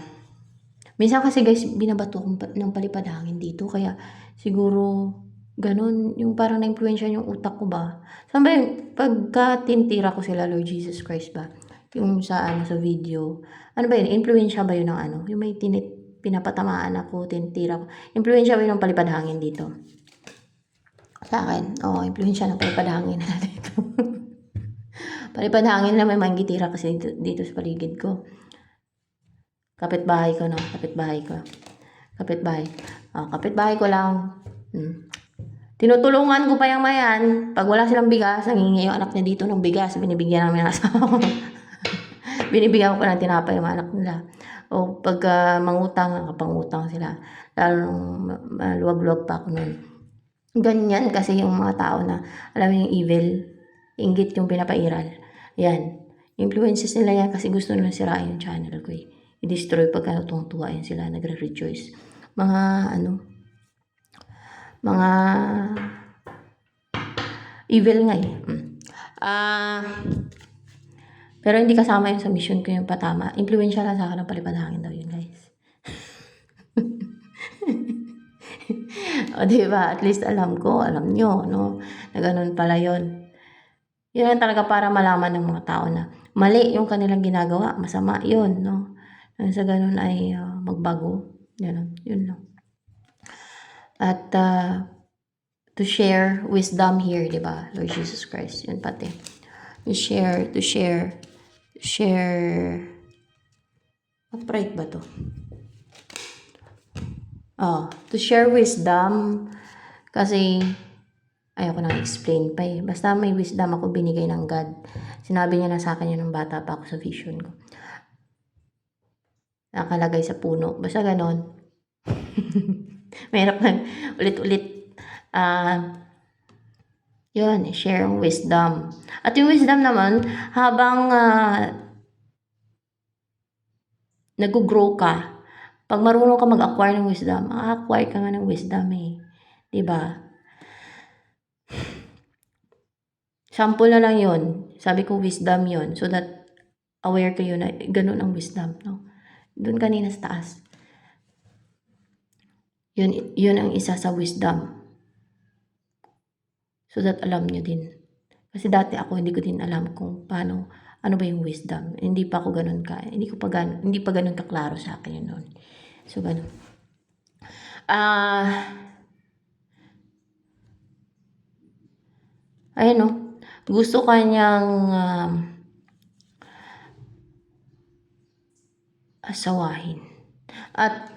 Minsan kasi guys, binabato ko ng palipad hangin dito. Kaya siguro, ganun, yung parang na-influensya yung utak ko ba? Saan ba yung pagka tintira ko sila, Lord Jesus Christ ba? Yung sa video. Ano ba yun? Influensya ba yun ng ano? Yung may pinapatamaan ako, tintira ko. Influensya ba yun ng palipad hangin dito? Sa akin, influensya ng palipad hangin na dito. Palipad hangin na may manggitira kasi dito sa paligid ko. Kapitbahay ko, no? Kapitbahay ko. Kapitbahay ko lang. Tinutulungan ko pa yung mayan. Pag wala silang bigas, nangingi yung anak niya dito ng bigas. Binibigyan namin ng asawa. Binibigyan ko pa ng tinapay yung anak nila. O pag mangutang, kapangutang sila. Lalo nung maluwag-luwag pa ako nun. Ganyan kasi yung mga tao na, alam mo yung evil, inggit yung pinapairal. Yan. Influences nila yan kasi gusto nila sirain yung channel ko eh. I-destroy pagka natungtuwa yan sila, nagre-rejoice. Mga evil nga eh. Pero hindi kasama yun sa mission ko yung patama. Influensya lang sa akin ng palipad hangin daw yun guys. O diba, at least alam nyo, no? Na ganun pala yun. Yun lang talaga para malaman ng mga tao na mali yung kanilang ginagawa, masama yun, no? Nang sa ganun ay magbago. Ganun, yun lang. At to share wisdom here, di ba? Lord Jesus Christ, yun pati. To share. Upright ba to? To share wisdom. Kasi, ayoko na explain pa eh. Basta may wisdom ako binigay ng God. Sinabi niya na sa akin yun nung bata pa ako sa vision ko. Nakalagay sa puno. Basta ganon. Mahirap na ulit-ulit. Yun, share ang wisdom. At yung wisdom naman, habang nag-grow ka, pag marunong ka mag-acquire ng wisdom, acquire ka nga ng wisdom eh. Diba? Sample na lang yun. Sabi ko wisdom yun. So that aware kayo na ganun ang wisdom. No? Doon kanina sa taas. Yun ang isa sa wisdom. So that alam nyo din. Kasi dati ako hindi ko din alam kung paano, ano ba yung wisdom. Hindi pa ako ganun ka. Hindi pa ganun kaklaro sa akin yun noon. So ganun. Ayan no. Gusto kanyang asawahin. At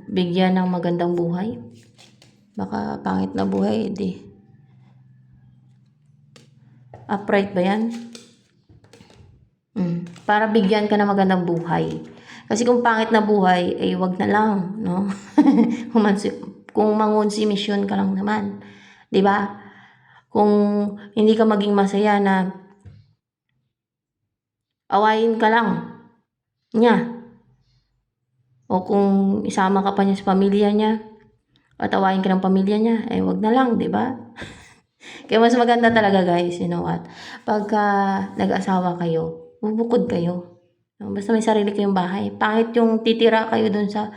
bigyan ng magandang buhay. Baka pangit na buhay, upright ba yan? Para bigyan ka ng magandang buhay. Kasi kung pangit na buhay, wag na lang, no? Kung mangonsumisyon ka lang naman, 'di ba? Kung hindi ka maging masaya na awayin ka lang niya, o kung isama ka pa niya sa pamilya niya at awayin ka ng pamilya niya, wag na lang, 'di ba? Kaya mas maganda talaga, guys, you know what? Pagka nag-asawa kayo, bubukod kayo. Basta may sarili kayong bahay. Pangit yung titira kayo dun sa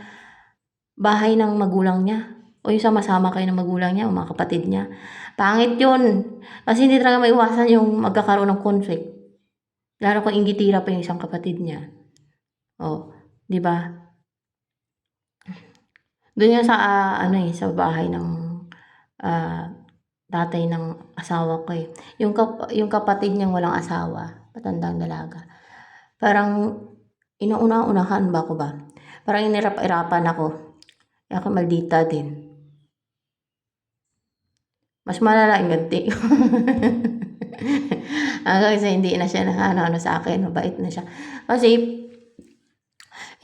bahay ng magulang niya, o yung sama-sama kayo ng magulang niya o mga kapatid niya. Pangit yun. Kasi hindi talaga maiwasan yung magkakaroon ng conflict. Lalo kung inggitira pa yung isang kapatid niya. Di ba? Doon yan sa sa bahay ng tatay ng asawa ko eh. Yung kapatid niyang walang asawa, matandang dalaga. Parang inuuna-unahan ba ako ba? Parang inirap-irapan ako. Kaya ako maldita din. Mas malala yung ganti. Kasi hindi na siya ano sa akin, mabait na siya. Kasi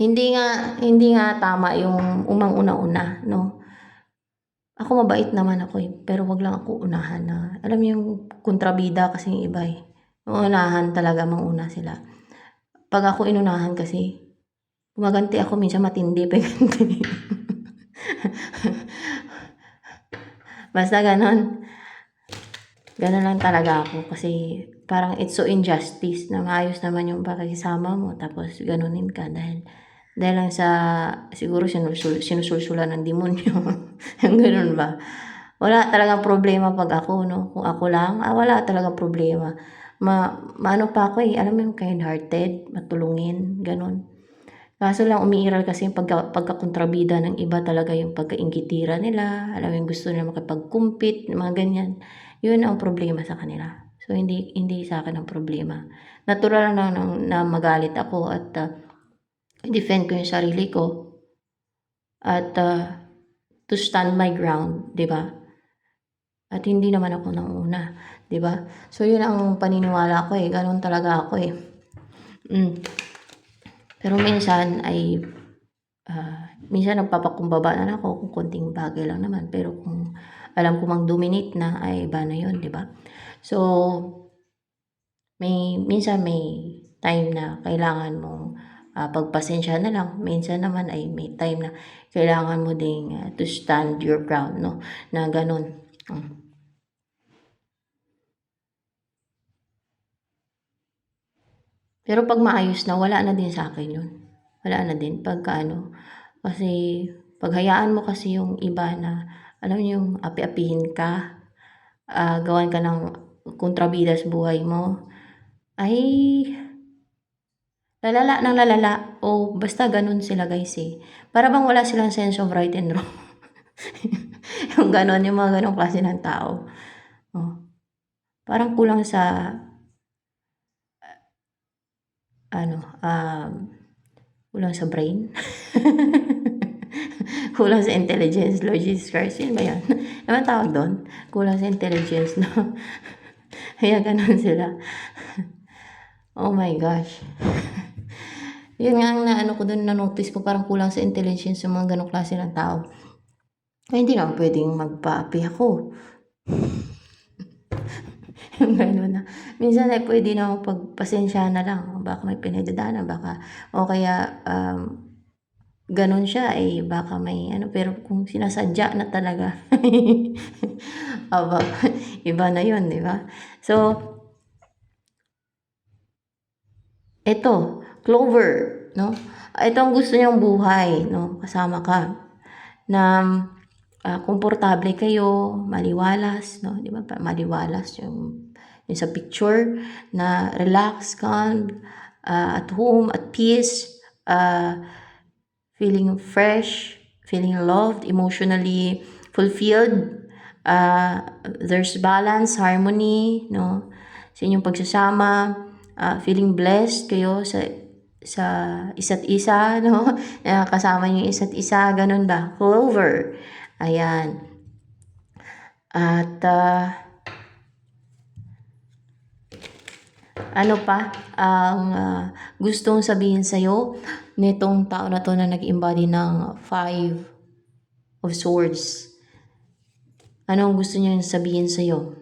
hindi nga tama yung umang-una-una, no? Ako mabait naman ako eh, pero wag lang ako unahan na. Alam mo yung kontrabida kasi yung iba eh. Unahan talaga, manguna sila. Pag ako inunahan kasi, gumaganti ako, minsan matindi pa ganti. Basta ganon. Ganon lang talaga ako kasi parang it's so injustice na maayos naman yung pakikisama mo tapos ganunin ka dahil lang sa siguro sinusulsulan ng demonyo. Yung ganun ba? Wala talagang problema pag ako, no? Kung ako lang, wala talagang problema. Maano pa ako eh, alam mo yung kind-hearted, matulungin, ganun. Kaso lang umiiral kasi yung pagkakontrabida ng iba talaga yung pagkainggitira nila, alam mo yung gusto nila makipagkumpit, mga ganyan. Yun ang problema sa kanila. So hindi sa akin ang problema. Natural lang na magalit ako at defend ko yung sarili ko at to stand my ground, 'di ba? At hindi naman ako nanguna, 'di ba? So yun ang paniniwala ko eh, ganoon talaga ako eh. Pero minsan ay minsan nagpapakumbaba na ako kung konting bagay lang naman, pero kung alam ko mang dominate na ay iba na yun, 'di ba? So minsan may time na kailangan mong pagpasensya na lang. Minsan naman ay may time na kailangan mo ding to stand your ground, no? Na ganun. Pero pag maayos na, wala na din sa akin yun. Wala na din pagka kasi paghayaan mo kasi yung iba na, alam niyo yung api-apihin ka, gawan ka ng kontrabida sa buhay mo, ay lalala ng lalala, o basta ganun sila, guys eh. Para bang wala silang sense of right and wrong. Yung ganun, yung mga ganong klase ng tao. Parang kulang sa kulang sa brain. Kulang sa intelligence, Lord Jesus Christ. Yun ba yan? Naman tawag doon? Kulang sa intelligence, no? Kaya ganun sila. Oh my gosh. Yun nga ang naano ko doon, na-notice ko parang kulang sa intelligence yung mga ganong klase ng tao. Kaya hindi naman pwedeng magpa-api ako. Yung gano'n na. Minsan ay pwede na pagpasensya na lang. Baka may pinagdadaanan, baka, o kaya, ganun siya, baka may pero kung sinasadya na talaga, aba, iba na yun, di ba? So, ito, Clover, no? Ito ang gusto niyang buhay, no? Kasama ka. Na komportable kayo, maliwalas, no? Di ba? Maliwalas yung sa picture na relax, calm, at home, at peace, feeling fresh, feeling loved, emotionally fulfilled. There's balance, harmony, no? Sa inyong pagsasama, feeling blessed kayo sa sa isa't isa, no? Kasama niyo yung isa't isa, ganun ba? Clover. Ayan. At ano pa ang gustong sabihin sa'yo nitong tao na to na nag-embody ng Five of Swords? Ano ang gusto niya sabihin sa'yo?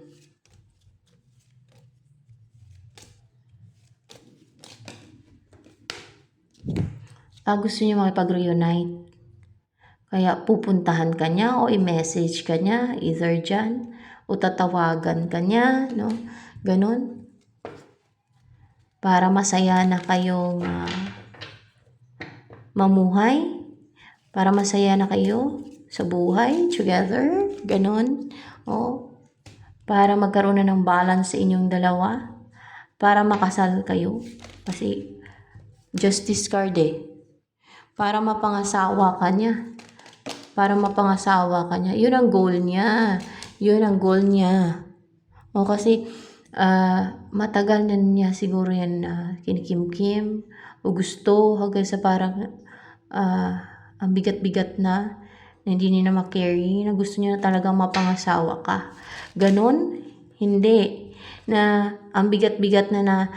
Gusto niya makipag-reunite. Kaya pupuntahan ka niya o i-message ka niya, either dyan, o tatawagan ka niya, no? Ganon. Para masaya na kayong mamuhay. Para masaya na kayo sa buhay, together. Ganon. O, para magkaroon na ng balance sa inyong dalawa. Para makasal kayo. Kasi, justice card eh. Para mapangasawa ka niya. Para mapangasawa ka niya. Yun ang goal niya. Yun ang goal niya. O kasi, matagal na niya siguro yan kinikimkim. O gusto hanggang sa parang ang bigat-bigat na hindi niya na makarry. Na gusto niya na talagang mapangasawa ka. Ganon? Hindi. Na ang bigat-bigat na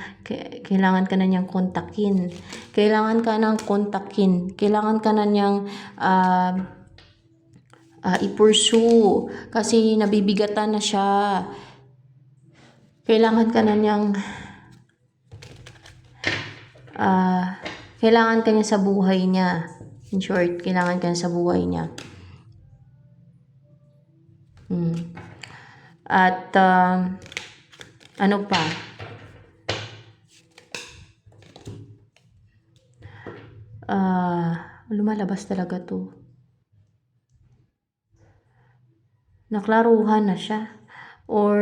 kailangan ka na niyang kontakin. Kailangan ka nang kontakin. Kailangan ka na niyang i-pursue kasi nabibigatan na siya. Kailangan ka na niyang kailangan ka niya sa buhay niya. In short, kailangan ka niya sa buhay niya. At ano pa? Lumalabas talaga to. Naklaruhan na siya. Or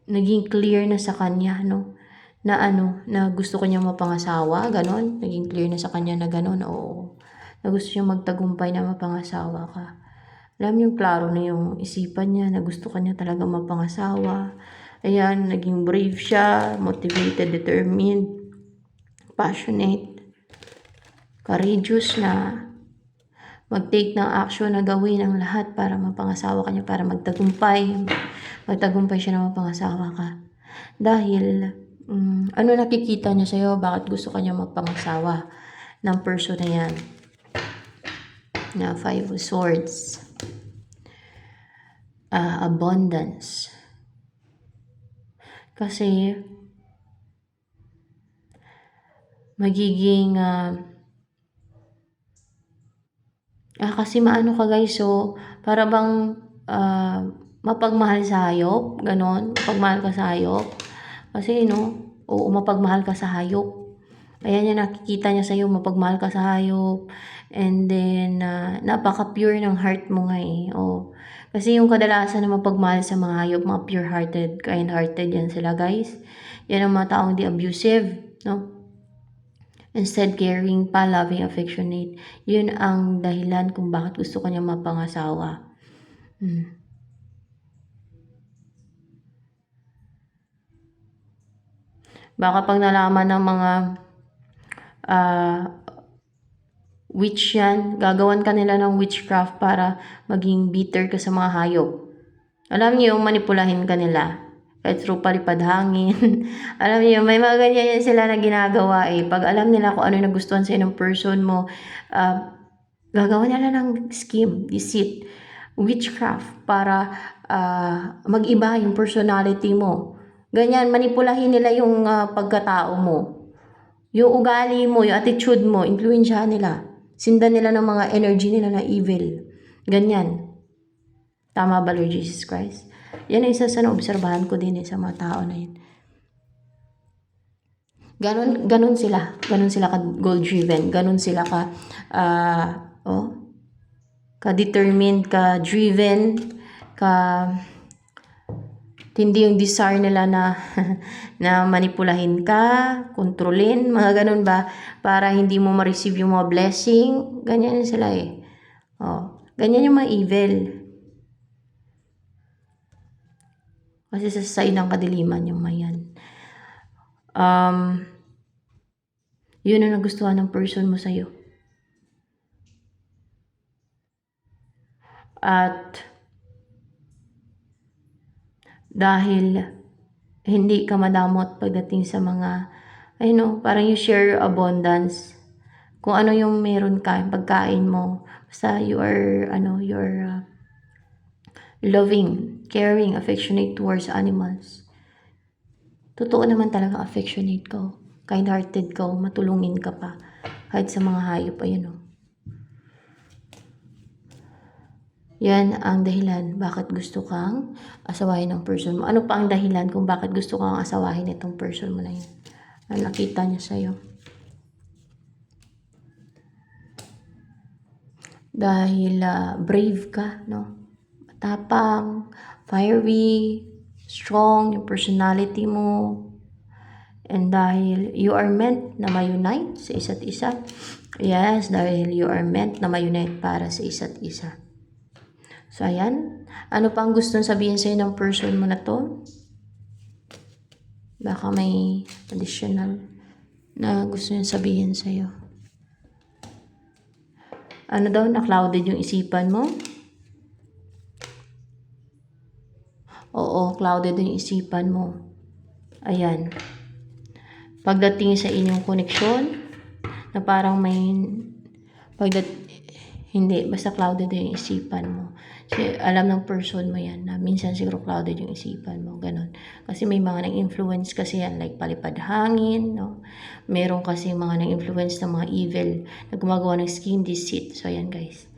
naging clear na sa kanya, no? Na gusto ko niya mapangasawa, ganon. Naging clear na sa kanya na ganon, oo. Na gusto niya magtagumpay na mapangasawa ka. Alam niyo, klaro na yung isipan niya na gusto kanya talaga mapangasawa. Ayan, naging brave siya, motivated, determined, passionate, courageous na mag-take ng action na gawin ang lahat para mapangasawa kanya, para magtagumpay siya na mapangasawa ka. Dahil, ano nakikita niya sa'yo, bakit gusto kanya mapangasawa ng person na yan? Na Five of Swords. Abundance. Kasi, magiging, kasi maano ka guys, so, para bang, mapagmahal sa hayop, ganon, mapagmahal ka sa hayop. Kasi, no, oo, mapagmahal ka sa hayop. Ayan yung nakikita niya sa'yo, mapagmahal ka sa hayop. And then, napaka-pure ng heart mo nga eh. Oh. Kasi yung kadalasan na mapagmahal sa mga hayop, mga pure-hearted, kind-hearted yan sila guys. Yan ang mga taong di abusive, no? Instead, caring pa, loving, affectionate. Yun ang dahilan kung bakit gusto ka niya mapangasawa. Baka pag nalaman ng mga witch yan, gagawan ka nila ng witchcraft para maging bitter ka sa mga hayop. Alam niyo, manipulahin ka nila. Kahit through palipad hangin. Alam niyo, may mga ganyan yan sila na ginagawa eh. Pag alam nila kung ano yung nagustuhan sa'yo ng person mo, gagawa nila ng scheme, deceit, witchcraft para mag-iba yung personality mo. Ganyan, manipulahin nila yung pagkatao mo. Yung ugali mo, yung attitude mo, influensyahan nila. Sindan nila ng mga energy nila na evil. Ganyan. Tama ba, Lord Jesus Christ? Yan ang isa sa naobserbahan ko din sa mga tao na yun. Ganon sila. Ganon sila ka goal-driven. Ganon sila ka-determined, ka-driven, hindi yung desire nila na manipulahin ka, kontrolin, mga ganun ba, para hindi mo ma-receive yung mga blessing. Ganyan sila eh. Ganyan yung mga evil. Kasi sa side ng kadiliman yung mayan. Um, yun ang nagustuhan ng person mo sa'yo. At dahil hindi ka madamot pagdating sa mga, parang you share your abundance. Kung ano yung meron ka, yung pagkain mo. Basta you're loving, caring, affectionate towards animals. Totoo naman talaga affectionate ka. Kind-hearted ka, matulungin ka pa. Kahit sa mga hayop, Yan ang dahilan bakit gusto kang asawahin ng person mo. Ano pa ang dahilan kung bakit gusto kang asawahin itong person mo na yun? Ano nakita niya sa'yo? Dahil brave ka, no? Matapang, fiery, strong, yung personality mo. And dahil you are meant na ma-unite sa isa't isa. Yes, dahil you are meant na ma-unite para sa isa't isa. So, ayan. Ano pang gustong sabihin sa'yo ng person mo na to? Baka may additional na gusto niya sabihin sa'yo. Ano daw, na-clouded yung isipan mo? Oo, clouded yung isipan mo. Ayan. Pagdating sa inyong koneksyon, na parang hindi, basta clouded yung isipan mo. Kasi alam ng person mo yan na minsan siguro clouded yung isipan mo, ganun. Kasi may mga nang-influence kasi yan, like palipad hangin, no? Meron kasi mga nang-influence ng mga evil na gumagawa ng skin deceit. So, ayan guys.